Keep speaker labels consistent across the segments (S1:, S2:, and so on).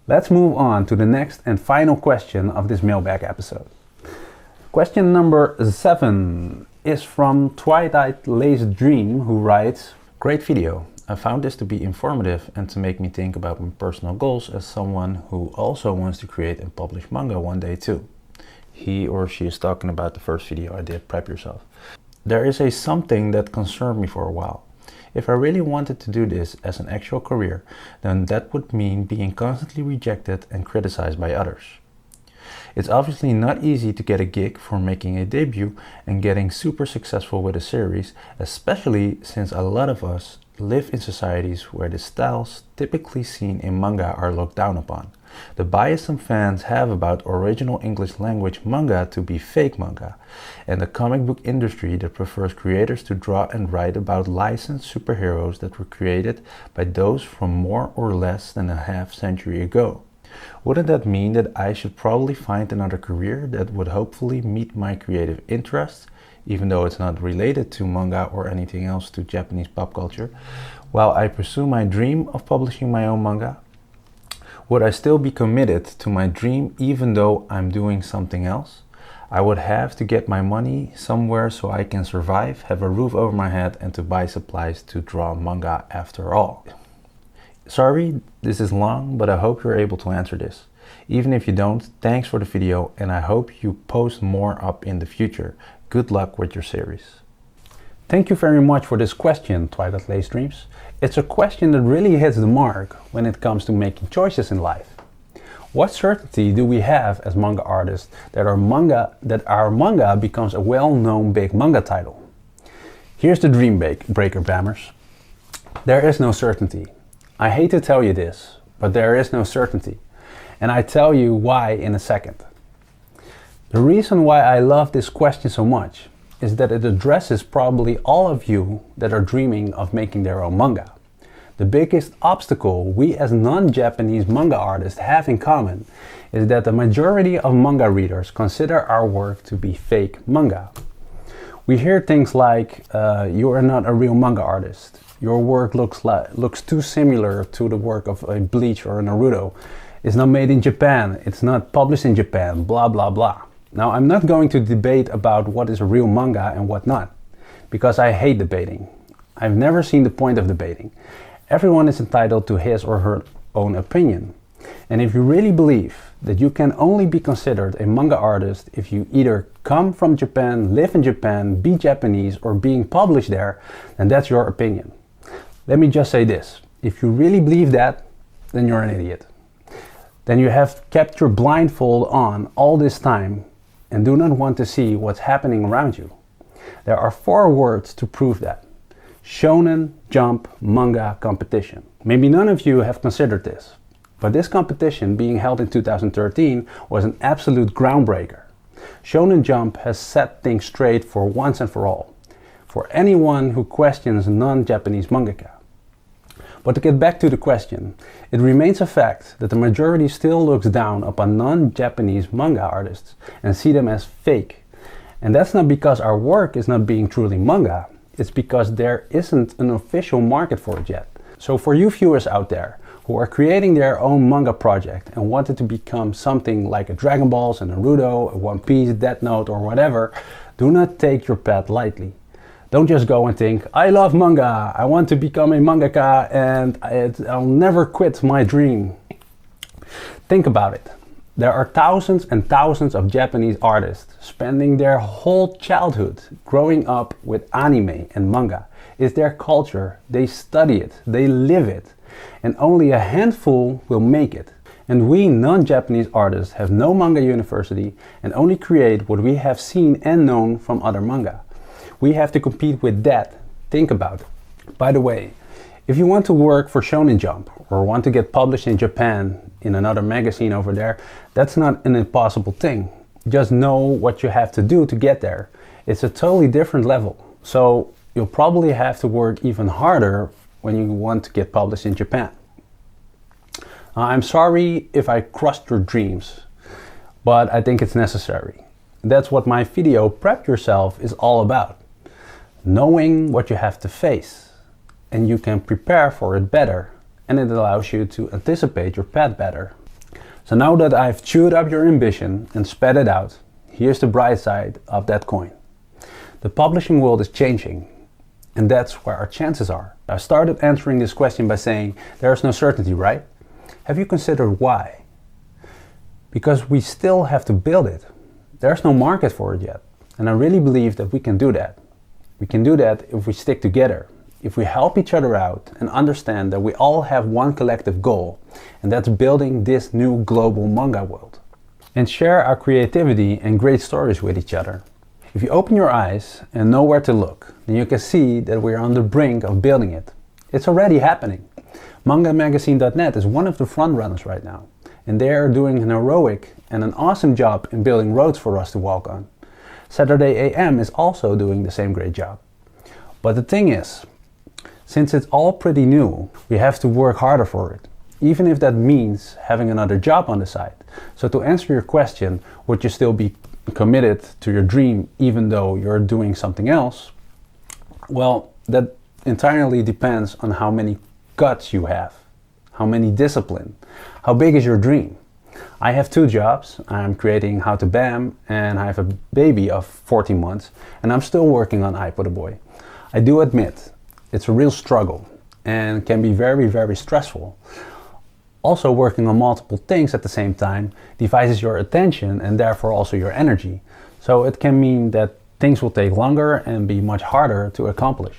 S1: Let's move on to the next and final question of this mailbag episode. Question number 7 is from TwilightLaceDream, who writes, "Great video. I found this to be informative and to make me think about my personal goals as someone who also wants to create and publish manga one day too." He or she is talking about the first video I did, Prep Yourself. "There is something that concerned me for a while. If I really wanted to do this as an actual career, then that would mean being constantly rejected and criticized by others. It's obviously not easy to get a gig for making a debut and getting super successful with a series, especially since a lot of us live in societies where the styles typically seen in manga are looked down upon. The bias some fans have about original English language manga to be fake manga, and the comic book industry that prefers creators to draw and write about licensed superheroes that were created by those from more or less than a half century ago. Wouldn't that mean that I should probably find another career that would hopefully meet my creative interests, even though it's not related to manga or anything else to Japanese pop culture, while I pursue my dream of publishing my own manga? Would I still be committed to my dream even though I'm doing something else? I would have to get my money somewhere so I can survive, have a roof over my head, and to buy supplies to draw manga after all." Sorry, this is long, but I hope you're able to answer this. Even if you don't, thanks for the video, and I hope you post more up in the future. Good luck with your series. Thank you very much for this question, TwilightLaceDreams. It's a question that really hits the mark when it comes to making choices in life. What certainty do we have as manga artists that our manga becomes a well-known big manga title? Here's the dream breaker, Bammers. There is no certainty. I hate to tell you this, but there is no certainty. And I tell you why in a second. The reason why I love this question so much is that it addresses probably all of you that are dreaming of making their own manga. The biggest obstacle we as non-Japanese manga artists have in common is that the majority of manga readers consider our work to be fake manga. We hear things like, you are not a real manga artist. Your work looks too similar to the work of a Bleach or a Naruto. It's not made in Japan. It's not published in Japan, blah, blah, blah. Now, I'm not going to debate about what is a real manga and what not, because I hate debating. I've never seen the point of debating. Everyone is entitled to his or her own opinion. And if you really believe that you can only be considered a manga artist if you either come from Japan, live in Japan, be Japanese, or being published there, then that's your opinion. Let me just say this. If you really believe that, then you're an idiot. Then you have kept your blindfold on all this time and do not want to see what's happening around you. There are 4 words to prove that. Shonen Jump Manga Competition. Maybe none of you have considered this, but this competition being held in 2013 was an absolute groundbreaker. Shonen Jump has set things straight for once and for all, for anyone who questions non-Japanese mangaka. But to get back to the question, it remains a fact that the majority still looks down upon non-Japanese manga artists and see them as fake. And that's not because our work is not being truly manga, it's because there isn't an official market for it yet. So for you viewers out there who are creating their own manga project and wanted to become something like a Dragon Balls, a Naruto, a One Piece, Death Note or whatever, do not take your path lightly. Don't just go and think, I love manga, I want to become a mangaka and I'll never quit my dream. Think about it. There are thousands and thousands of Japanese artists spending their whole childhood growing up with anime and manga. It's their culture, they study it, they live it, and only a handful will make it. And we non-Japanese artists have no manga university and only create what we have seen and known from other manga. We have to compete with that. Think about it. By the way, if you want to work for Shonen Jump or want to get published in Japan in another magazine over there, that's not an impossible thing. Just know what you have to do to get there. It's a totally different level. So you'll probably have to work even harder when you want to get published in Japan. I'm sorry if I crushed your dreams, but I think it's necessary. That's what my video Prep Yourself is all about. Knowing what you have to face, and you can prepare for it better, and it allows you to anticipate your path better. So now that I've chewed up your ambition and spat it out, here's the bright side of that coin. The publishing world is changing, and that's where our chances are. I started answering this question by saying there is no certainty, right? Have you considered why? Because we still have to build it. There's no market for it yet, and I really believe that we can do that. We can do that if we stick together, if we help each other out and understand that we all have one collective goal, and that's building this new global manga world. And share our creativity and great stories with each other. If you open your eyes and know where to look, then you can see that we are on the brink of building it. It's already happening. MangaMagazine.net is one of the front runners right now, and they are doing an heroic and an awesome job in building roads for us to walk on. Saturday AM is also doing the same great job. But the thing is, since it's all pretty new, we have to work harder for it, even if that means having another job on the side. So to answer your question, would you still be committed to your dream even though you're doing something else? Well, that entirely depends on how many guts you have, how many discipline, how big is your dream. I have 2 jobs. I'm creating How to BAM, and I have a baby of 14 months, and I'm still working on I Put a Boy. I do admit, it's a real struggle and can be very, very stressful. Also, working on multiple things at the same time divides your attention and therefore also your energy. So it can mean that things will take longer and be much harder to accomplish.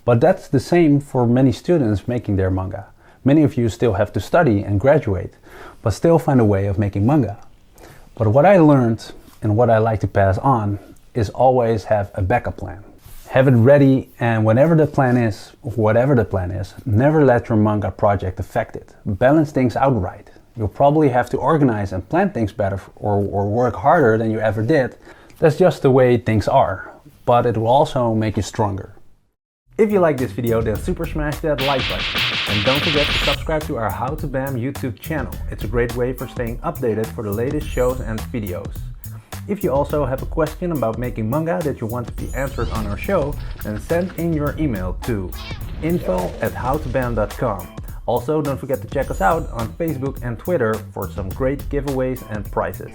S1: But that's the same for many students making their manga. Many of you still have to study and graduate, but still find a way of making manga. But what I learned and what I like to pass on is always have a backup plan. Have it ready, and whatever the plan is, never let your manga project affect it. Balance things out right. You'll probably have to organize and plan things better or work harder than you ever did. That's just the way things are, but it will also make you stronger. If you like this video, then super smash that like button. And don't forget to subscribe to our How to BAM YouTube channel. It's a great way for staying updated for the latest shows and videos. If you also have a question about making manga that you want to be answered on our show, then send in your email to info@howtobam.com. Also, don't forget to check us out on Facebook and Twitter for some great giveaways and prizes.